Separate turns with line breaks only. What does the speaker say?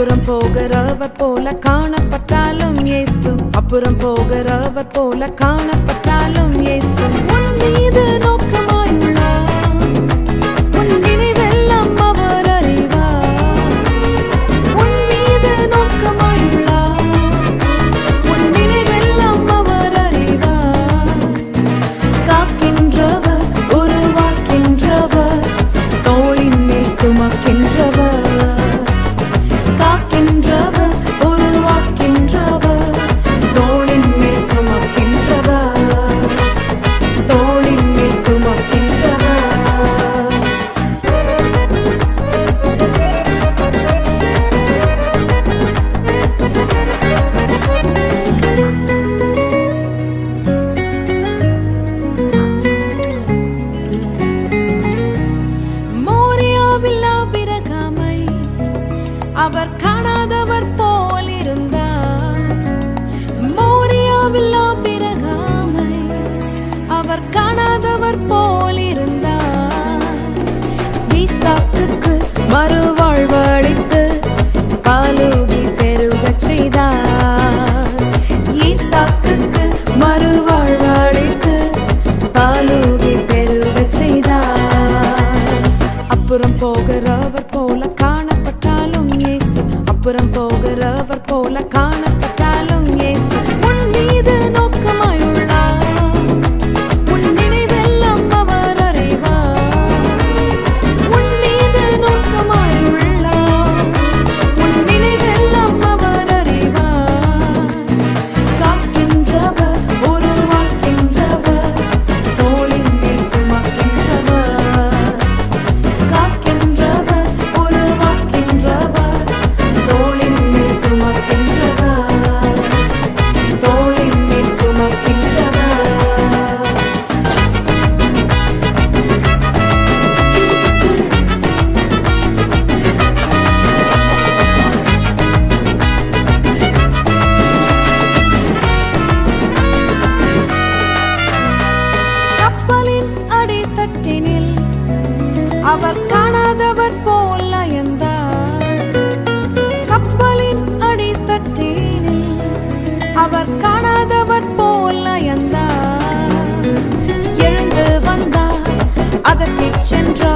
அப்புறம் போகிறவர் போல காணப்பட்டாலும் இயேசு, அப்புறம் போகிறவர் போல காணப்பட்டாலும் இயேசு உன் மீது நோக்கமாயுள்ளார். உன் நினைவெல்லாம் அவர் அறிவார். உன் மீது நோக்கமாயுள்ளார். உன் நினைவெல்லாம் அவர் அறிவார். காக்கின்றவர், உருவாக்கின்றவர், தோளின் மேல் சுமக்கின்றவர். காக்கின்றவர், உருவாக்கின்றவர், தோளின் மேல் சுமக்கின்றவர். தோளின் மேல் சுமக்கின்றவர். மோரியாவில் ஆபிரகாமை அவர் காணாதவர் போல் இருந்தார். மோரியாவில் ஆபிரகாமை அவர் காணாதவர் போல் இருந்தார். ஈசாக்குக்கு மறுவாழ்வளித்து பாலூதி பெருகச் செய்தார். ஈசாக்குக்கு மறுவாழ்வளித்து பாலூதி பெருகச் செய்தார். அப்புறம் போகிறவர் போல காணப்பட்டாலும் இயேசு, அப்புறம் போகிறவர் போல காணப்பட்டாலும் இயேசு உன் மீது நோக்கமாயுள்ளார். உன் நினைவெல்லாம் அவர் அறிவார். உன் மீது நோக்கமாயுள்ளார். உன் நினைவெல்லாம் அவர் அறிவார். காக்கின்றவர், உருவாக்கின்றவர், தோளின் மேல் சுமக்கின்றவர். காக்கின்றவர், உருவாக்கின்றவர், தோளின் மேல் சுமக்கின்றவர். தோளின் மேல் சுமக்கின்றவர். கப்பலின் அடித்தட்டினில் அவர் காணாதவர் போல் அயர்ந்தார். கப்பலின் அடித்தட்டினில் அவர் காணாதவர் போல் அயர்ந்தார். எழுந்து வந்தார், அதட்டிச் சென்றார்.